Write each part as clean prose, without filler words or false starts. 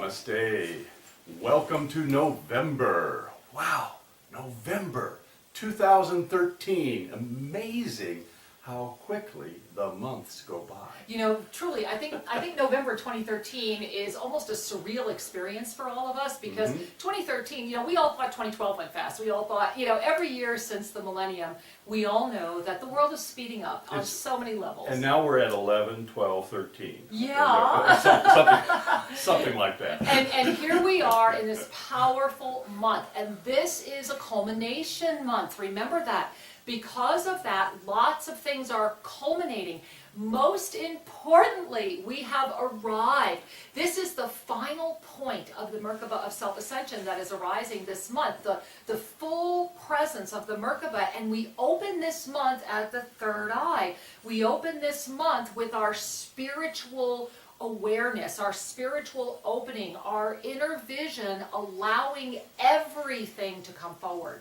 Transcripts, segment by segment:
Namaste. Welcome to November. Wow, November 2013. Amazing how quickly the months go by. You know, truly, I think November 2013 is almost a surreal experience for all of us because 2013, you know, we all thought 2012 went fast. We all thought, you know, every year since the millennium, we all know that the world is speeding up on so many levels. And now we're at 11, 12, 13. Yeah. Something like that. And here we are in this powerful month, and this is a culmination month. Remember that. Because of that, lots of things are culminating. Most importantly, we have arrived. This is the final point of the Merkabah of Self ascension that is arising this month, the full presence of the Merkabah, and we open this month at the third eye. We open this month with our spiritual awareness, our spiritual opening, our inner vision, allowing everything to come forward.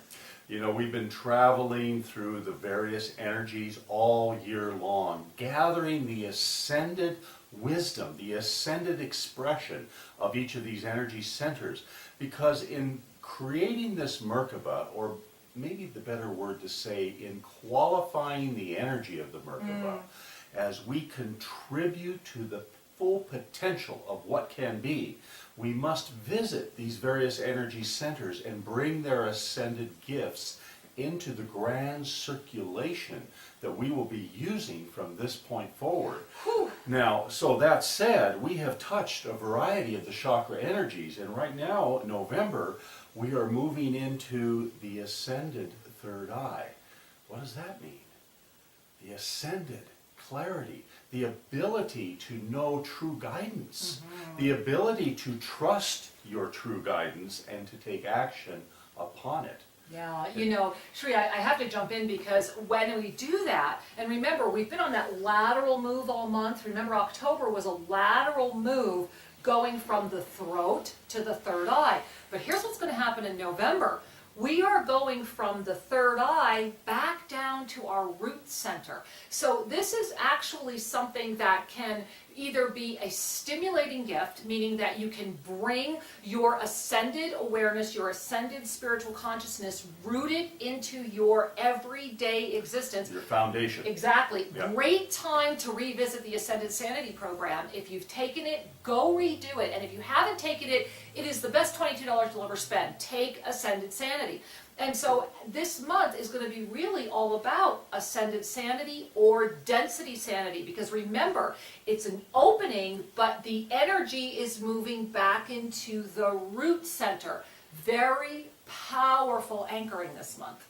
You know, we've been traveling through the various energies all year long, gathering the ascended wisdom, the ascended expression of each of these energy centers. Because in creating this Merkabah, or maybe the better word to say, in qualifying the energy of the Merkabah, as we contribute to the full potential of what can be, we must visit these various energy centers and bring their ascended gifts into the grand circulation that we will be using from this point forward. Now, so that said, we have touched a variety of the chakra energies, and right now, November, we are moving into the ascended third eye. What does that mean? The ascended clarity, the ability to know true guidance, the ability to trust your true guidance and to take action upon it. Yeah, you know, Shri, I have to jump in because when we do that, and remember, we've been on that lateral move all month. Remember, October was a lateral move going from the throat to the third eye. But here's what's going to happen in November. We are going from the third eye back down to our root center. So this is actually something that can either be a stimulating gift, meaning that you can bring your ascended awareness, your ascended spiritual consciousness rooted into your everyday existence. Your foundation. Exactly. Yeah. Great time to revisit the Ascended Sanity program. If you've taken it, go redo it. And if you haven't taken it, it is the best $22 you'll ever spend. Take Ascended Sanity. And so this month is going to be really all about Ascended Sanity or Density Sanity, because remember, it's an opening, but the energy is moving back into the root center. Very powerful anchoring this month.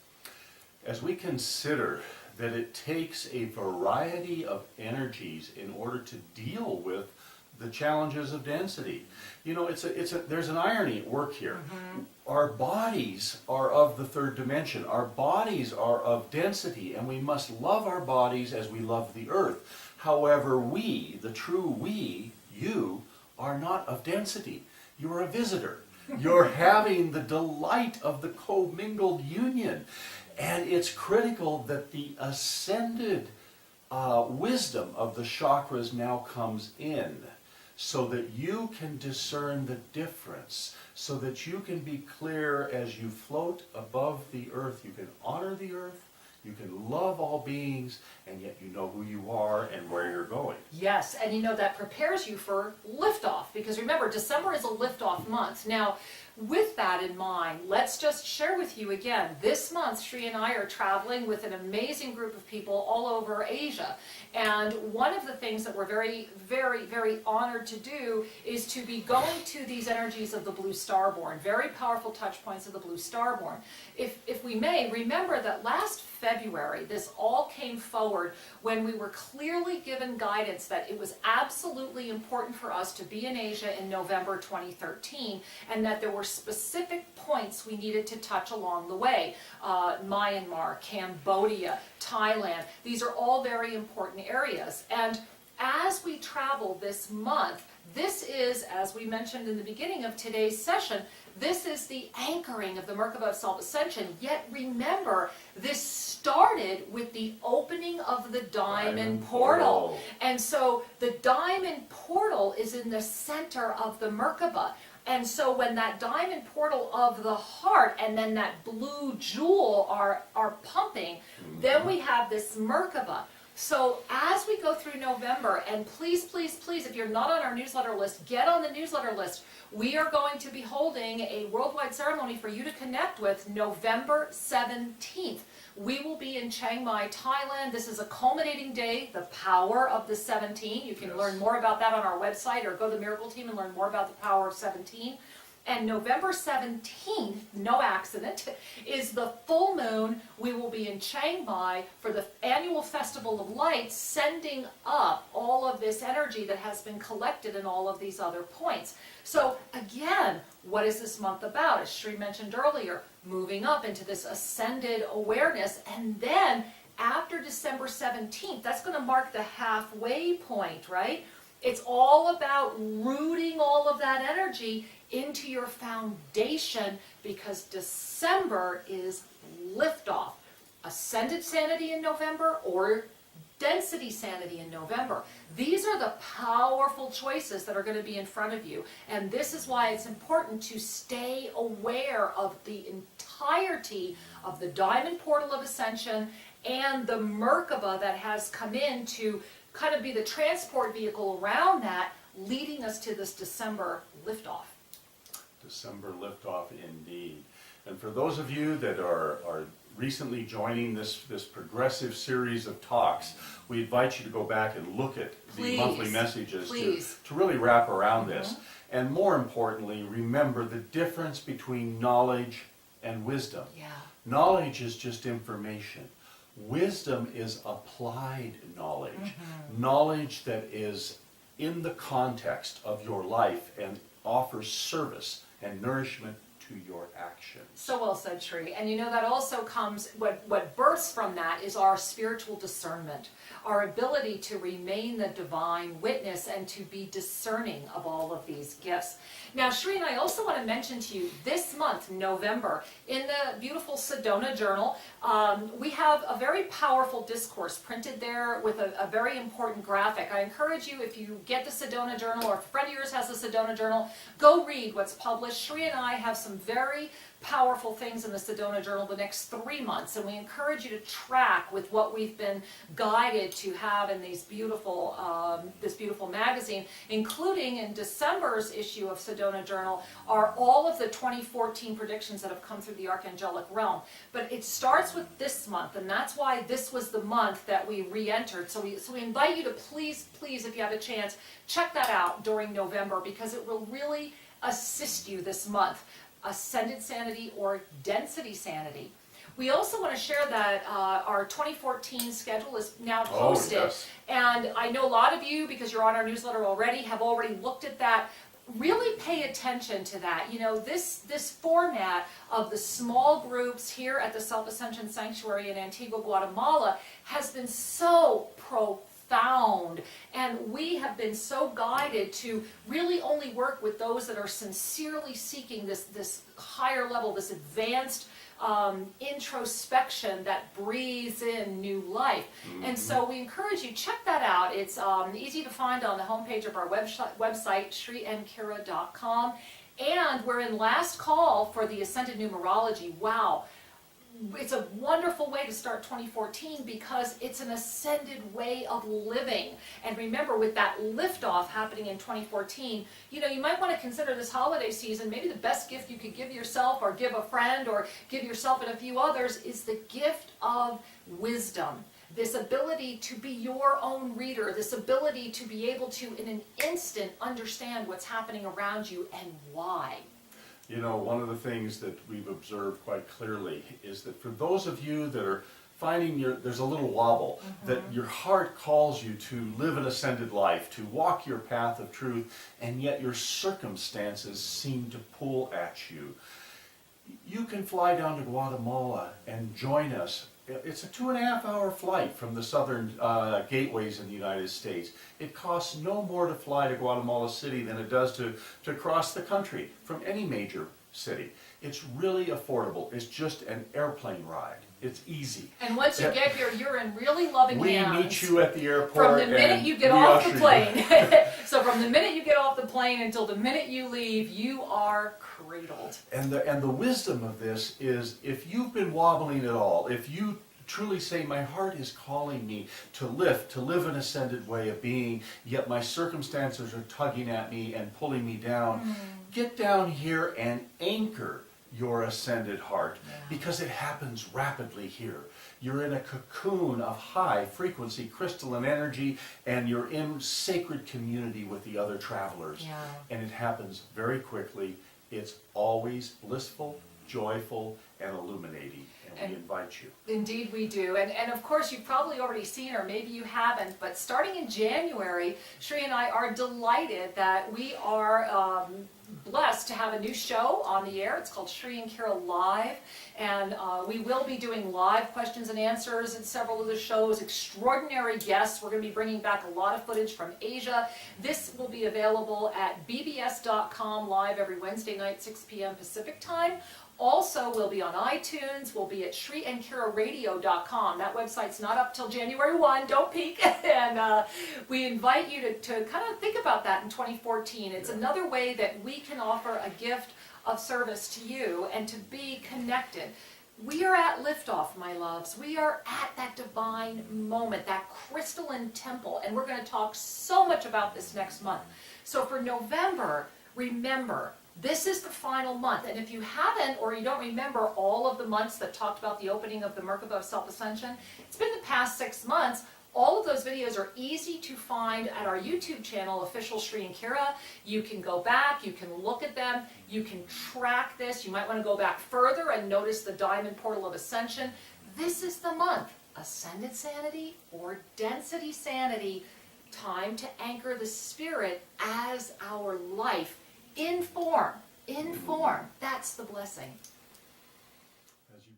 As we consider that it takes a variety of energies in order to deal with the challenges of density. You know, there's an irony at work here. Our bodies are of the third dimension. Our bodies are of density, and we must love our bodies as we love the earth. However, we, the true we, you, are not of density. You're a visitor. You're having the delight of the commingled union. And it's critical that the ascended wisdom of the chakras now comes in, so that you can discern the difference, so that you can be clear as you float above the earth. You can honor the earth, you can love all beings, and yet you know who you are and where you're going. Yes, and you know that prepares you for liftoff, because remember, December is a liftoff month. Now, with that in mind, let's just share with you again, this month Shri and I are traveling with an amazing group of people all over Asia. And one of the things that we're very, very, very honored to do is to be going to these energies of the Blue Starborn, very powerful touch points of the Blue Starborn. If we may, remember that last February, this all came forward when we were clearly given guidance that it was absolutely important for us to be in Asia in November 2013, and that there were specific points we needed to touch along the way. Myanmar, Cambodia, Thailand, these are all very important areas. And as as we travel this month, this is, as we mentioned in the beginning of today's session, this is the anchoring of the Merkabah of Self Ascension. Yet remember, this started with the opening of the diamond portal. And so the diamond portal is in the center of the Merkabah. And so when that diamond portal of the heart and then that blue jewel are pumping, then we have this Merkabah. So as we go through November, and please, please, please, if you're not on our newsletter list, get on the newsletter list. We are going to be holding a worldwide ceremony for you to connect with November 17th. We will be in Chiang Mai, Thailand. This is a culminating day, the power of the 17. You can learn more about that on our website, or go to the Miracle Team and learn more about the power of 17. And November 17th, no accident, is the full moon. We will be in Chiang Mai for the annual Festival of Lights, sending up all of this energy that has been collected in all of these other points. So again, what is this month about? As Sri mentioned earlier, moving up into this ascended awareness. And then after December 17th, that's going to mark the halfway point, right? It's all about rooting all of that energy into your foundation, because December is liftoff. Ascended Sanity in November or Density Sanity in November. These are the powerful choices that are going to be in front of you. And this is why it's important to stay aware of the entirety of the Diamond Portal of Ascension and the Merkabah that has come in to kind of be the transport vehicle around that, leading us to this December liftoff. December liftoff indeed. And for those of you that are recently joining this progressive series of talks, we invite you to go back and look at the monthly messages to really wrap around this. And more importantly, remember the difference between knowledge and wisdom. Knowledge is just information. Wisdom is applied knowledge. Knowledge that is in the context of your life and offers service and nourishment to your actions. So well said, Shri. And you know, that also comes, what births from that is our spiritual discernment, our ability to remain the divine witness and to be discerning of all of these gifts. Now, Shri and I also want to mention to you, this month, November, in the beautiful Sedona Journal, we have a very powerful discourse printed there with a very important graphic. I encourage you, if you get the Sedona Journal, or if a friend of yours has the Sedona Journal, go read what's published. Shri and I have some very powerful things in the Sedona Journal the next 3 months, and we encourage you to track with what we've been guided to have in these beautiful, this beautiful magazine, including in December's issue of Sedona Journal are all of the 2014 predictions that have come through the Archangelic realm. But it starts with this month, and that's why this was the month that we re-entered. So we invite you to please, if you have a chance, check that out during November, because it will really assist you this month. Ascended Sanity or Density Sanity. We also want to share that our 2014 schedule is now posted. And I know a lot of you, because you're on our newsletter already, have already looked at that. Really pay attention to that. You know, this format of the small groups here at the Self Ascension Sanctuary in Antigua, Guatemala has been so profound, and we have been so guided to really only work with those that are sincerely seeking this higher level, this advanced introspection that breathes in new life. And so we encourage you, check that out. It's easy to find on the homepage of our website, shriandkira.com. And we're in last call for the Ascended Numerology. Wow. It's a wonderful way to start 2014, because it's an ascended way of living. And remember, with that liftoff happening in 2014, you know, you might want to consider this holiday season, maybe the best gift you could give yourself or give a friend or give yourself and a few others is the gift of wisdom. This ability to be your own reader, this ability to be able to, in an instant, understand what's happening around you and why. You know, one of the things that we've observed quite clearly is that for those of you that are finding there's a little wobble, that your heart calls you to live an ascended life, to walk your path of truth, and yet your circumstances seem to pull at you, you can fly down to Guatemala and join us It's a 2.5 hour flight from the southern gateways in the United States. It costs no more to fly to Guatemala City than it does to cross the country from any major city. It's really affordable. It's just an airplane ride. It's easy. And once you get here, you're in really loving hands. We meet you at the airport. From the minute you get off the plane. So from the minute you get off the plane until the minute you leave, you are cradled. And the wisdom of this is, if you've been wobbling at all, if you truly say, my heart is calling me to live an ascended way of being, yet my circumstances are tugging at me and pulling me down, get down here and anchor your ascended heart, because it happens rapidly here. You're in a cocoon of high frequency crystalline energy, and you're in sacred community with the other travelers. And it happens very quickly. It's always blissful, joyful, and illuminating. And we invite you. Indeed we do. And of course you've probably already seen, or maybe you haven't, but starting in January, Shri and I are delighted that we are blessed to have a new show on the air. It's called Shri and Kira Live, and we will be doing live questions and answers in several of the shows. Extraordinary guests. We're going to be bringing back a lot of footage from Asia. This will be available at bbs.com live every Wednesday night, 6 p.m. Pacific time. Also, we'll be on iTunes, we'll be at shriandkiraradio.com. That website's not up till January 1, don't peek. And we invite you to kind of think about that in 2014. It's another way that we can offer a gift of service to you and to be connected. We are at liftoff, my loves. We are at that divine moment, that crystalline temple, and we're going to talk so much about this next month. So for November, remember, this is the final month, and if you haven't or you don't remember all of the months that talked about the opening of the Merkabah of Self Ascension, it's been the past 6 months. All of those videos are easy to find at our YouTube channel, Official Shri and Kira. You can go back, you can look at them, you can track this. You might want to go back further and notice the Diamond Portal of Ascension. This is the month, Ascended Sanity or Density Sanity, time to anchor the spirit as our life. In form. That's the blessing. As you